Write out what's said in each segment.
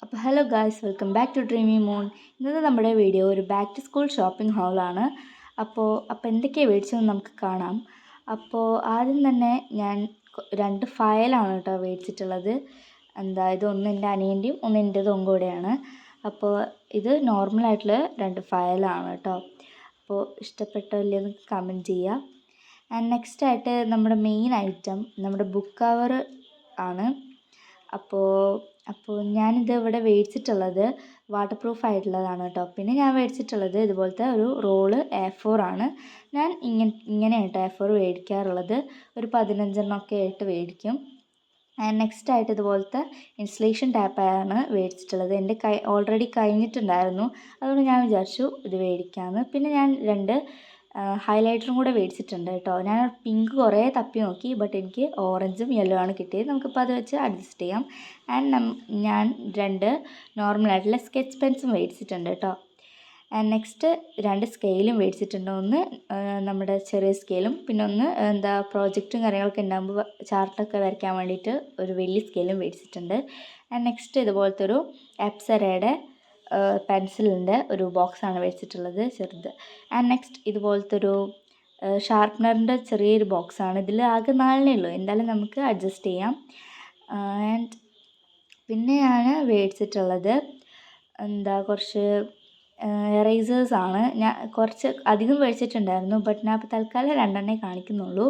അപ്പോൾ hello guys, welcome back to Dreamy Moon. ഇന്നത്തെ നമ്മുടെ വീഡിയോ ഒരു ബാക്ക് ടു സ്കൂൾ ഷോപ്പിംഗ് ഹോളാണ്. അപ്പോൾ എന്തൊക്കെയാണ് മേടിച്ചതെന്ന് നമുക്ക് കാണാം. അപ്പോൾ ആദ്യം തന്നെ ഞാൻ 2 ഫയലാണ് കേട്ടോ മേടിച്ചിട്ടുള്ളത്. ഇത് ഒന്ന് എൻ്റെ അനിയൻ്റെയും ഒന്ന് എൻ്റെതും കൂടെയാണ്. അപ്പോൾ ഇത് നോർമലായിട്ടുള്ള 2 ഫയലാണ് കേട്ടോ. അപ്പോൾ ഇഷ്ടപ്പെട്ടോ ഇല്ലയെന്ന് കമൻറ്റ് ചെയ്യുക. ആൻഡ് നെക്സ്റ്റ് ആയിട്ട് നമ്മുടെ മെയിൻ ഐറ്റം നമ്മുടെ ബുക്ക് കവർ ആണ്. അപ്പോൾ ഞാനിത് ഇവിടെ മേടിച്ചിട്ടുള്ളത് വാട്ടർ പ്രൂഫ് ആയിട്ടുള്ളതാണ് കേട്ടോ. പിന്നെ ഞാൻ മേടിച്ചിട്ടുള്ളത് ഇതുപോലത്തെ ഒരു റോള് A4 ആണ്. ഞാൻ ഇങ്ങനെയാണ് കേട്ടോ A4 മേടിക്കാറുള്ളത്. ഒരു 15 ഒക്കെ ആയിട്ട് മേടിക്കും. ആൻഡ് നെക്സ്റ്റ് ആയിട്ട് ഇതുപോലത്തെ ഇൻസുലേഷൻ ടാപ്പാണ് മേടിച്ചിട്ടുള്ളത്. എൻ്റെ ഓൾറെഡി കഴിഞ്ഞിട്ടുണ്ടായിരുന്നു, അതുകൊണ്ട് ഞാൻ വിചാരിച്ചു ഇത് മേടിക്കാമെന്ന്. പിന്നെ ഞാൻ 2 ഹൈലൈറ്ററും കൂടെ മേടിച്ചിട്ടുണ്ട് കേട്ടോ. ഞാൻ പിങ്ക് കുറേ തപ്പി നോക്കി, ബട്ട് എനിക്ക് ഓറഞ്ചും യെല്ലോ ആണ് കിട്ടിയത്. നമുക്കിപ്പോൾ അത് വെച്ച് അഡ്ജസ്റ്റ് ചെയ്യാം. ആൻഡ് ഞാൻ 2 നോർമലായിട്ടുള്ള സ്കെച്ച് പെൻസും മേടിച്ചിട്ടുണ്ട് കേട്ടോ. ആൻഡ് നെക്സ്റ്റ് 2 സ്കെയിലും മേടിച്ചിട്ടുണ്ട്. ഒന്ന് നമ്മുടെ ചെറിയ സ്കെയിലും പിന്നെ ഒന്ന് പ്രോജക്റ്റും കാര്യങ്ങളൊക്കെ ഉണ്ടാകുമ്പോൾ ചാർട്ടൊക്കെ വരയ്ക്കാൻ വേണ്ടിയിട്ട് ഒരു വലിയ സ്കെയിലും മേടിച്ചിട്ടുണ്ട്. ആൻഡ് നെക്സ്റ്റ് ഇതുപോലത്തെ ഒരു അപ്സരയുടെ പെൻസിലിൻ്റെ ഒരു ബോക്സാണ് മേടിച്ചിട്ടുള്ളത്, ചെറുത്. ആൻഡ് നെക്സ്റ്റ് ഇതുപോലത്തെ ഒരു ഷാർപ്പ്നറിൻ്റെ ചെറിയൊരു ബോക്സാണ്. ഇതിൽ ആകെ 4 ഉള്ളൂ, എന്തായാലും നമുക്ക് അഡ്ജസ്റ്റ് ചെയ്യാം. ആൻഡ് പിന്നെ ഞാൻ മേടിച്ചിട്ടുള്ളത് കുറച്ച് എറേസേഴ്സാണ്. ഞാൻ കുറച്ച് അധികം മേടിച്ചിട്ടുണ്ടായിരുന്നു, ബട്ട് ഞാൻ ഇപ്പോൾ തൽക്കാലം 2 കാണിക്കുന്നുള്ളൂ.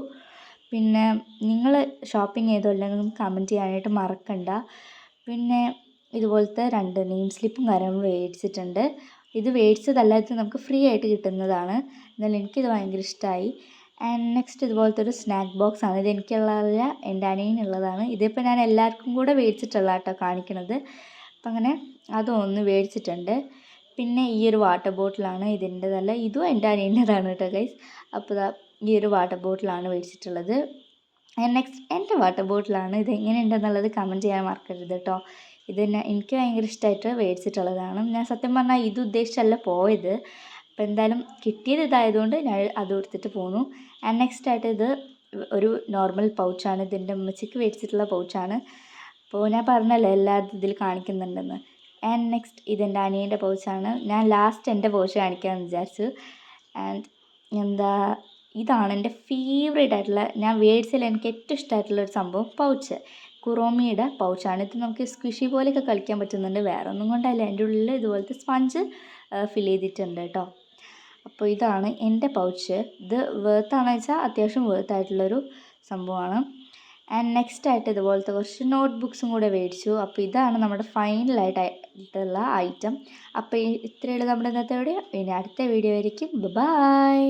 പിന്നെ നിങ്ങൾ ഷോപ്പിംഗ് ചെയ്തോ ഇല്ലെങ്കിലും കമൻറ്റ് ചെയ്യാനായിട്ട് മറക്കണ്ട. പിന്നെ ഇതുപോലത്തെ 2 നെയിം സ്ലിപ്പും കാര്യങ്ങളും മേടിച്ചിട്ടുണ്ട്. ഇത് മേടിച്ചതല്ല, ഇത് നമുക്ക് ഫ്രീ ആയിട്ട് കിട്ടുന്നതാണ്. എന്നാലും എനിക്കിത് ഭയങ്കര ഇഷ്ടമായി. ആൻഡ് നെക്സ്റ്റ് ഇതുപോലത്തെ ഒരു സ്നാക്ക് ബോക്സ് ആണ്. ഇത് എനിക്കുള്ളതല്ല, എൻ്റെ അനിയനുള്ളതാണ്. ഇതിപ്പോൾ ഞാൻ എല്ലാവർക്കും കൂടെ മേടിച്ചിട്ടുള്ള കേട്ടോ കാണിക്കുന്നത്. അപ്പം അങ്ങനെ അതൊന്ന് മേടിച്ചിട്ടുണ്ട്. പിന്നെ ഈ ഒരു വാട്ടർ ബോട്ടിലാണ്, ഇതിൻ്റെതല്ല, ഇതും എൻ്റെ അനിയൻ്റെതാണ് കേട്ടോ ഗൈസ്. അപ്പോൾ ഈ ഒരു വാട്ടർ ബോട്ടിലാണ് മേടിച്ചിട്ടുള്ളത്. ആൻഡ് നെക്സ്റ്റ് എൻ്റെ വാട്ടർ ബോട്ടിലാണ്. ഇത് എങ്ങനെയുണ്ടെന്നുള്ളത് കമൻറ്റ് ചെയ്യാൻ മറക്കരുത് കേട്ടോ. എനിക്ക് ഭയങ്കര ഇഷ്ടമായിട്ട് മേടിച്ചിട്ടുള്ളതാണ്. ഞാൻ സത്യം പറഞ്ഞാൽ ഇത് ഉദ്ദേശിച്ചല്ല പോയത്. അപ്പോൾ എന്തായാലും കിട്ടിയത് ഇതായതുകൊണ്ട് ഞാൻ അത് എടുത്തിട്ട് പോന്നു. ആൻഡ് നെക്സ്റ്റ് ആയിട്ട് ഇത് ഒരു നോർമൽ പൗച്ചാണ്. ഇതിൻ്റെ ഉമ്മച്ചിക്ക് മേടിച്ചിട്ടുള്ള പൗച്ചാണ്. അപ്പോൾ ഞാൻ പറഞ്ഞല്ലോ എല്ലാവരും ഇതിൽ കാണിക്കുന്നുണ്ടെന്ന്. ആൻഡ് നെക്സ്റ്റ് ഇതെൻ്റെ അനിയൻ്റെ പൗച്ചാണ്. ഞാൻ ലാസ്റ്റ് എൻ്റെ പൗച്ച് കാണിക്കാമെന്ന് വിചാരിച്ചു. ആൻഡ് ഇതാണ് എൻ്റെ ഫേവറേറ്റ് ആയിട്ടുള്ള, ഞാൻ മേടിച്ചതിൽ എനിക്ക് ഏറ്റവും ഇഷ്ടമായിട്ടുള്ളൊരു സംഭവം പൗച്ച്. കുറോമിയുടെ പൗച്ചാണ്. ഇത് നമുക്ക് സ്ക്വിഷി പോലെയൊക്കെ കളിക്കാൻ പറ്റുന്നുണ്ട്. വേറെ ഒന്നും കൊണ്ടല്ല, എൻ്റെ ഉള്ളിൽ ഇതുപോലത്തെ സ്പഞ്ച് ഫിൽ ചെയ്തിട്ടുണ്ട് കേട്ടോ. അപ്പോൾ ഇതാണ് എൻ്റെ പൗച്ച്. ഇത് വേർത്താണെന്ന് വെച്ചാൽ അത്യാവശ്യം വേർത്തായിട്ടുള്ളൊരു സംഭവമാണ്. ആൻഡ് നെക്സ്റ്റ് ആയിട്ട് ഇതുപോലത്തെ കുറച്ച് നോട്ട് ബുക്സും കൂടെ മേടിച്ചു. അപ്പോൾ ഇതാണ് നമ്മുടെ ഫൈനലായിട്ടുള്ള ഐറ്റം. അപ്പോൾ ഇത്രയുള്ള നമ്മുടെ ഇന്നത്തെ വീഡിയോ. ഇനി അടുത്ത വീഡിയോ ആയിരിക്കും. ബൈ.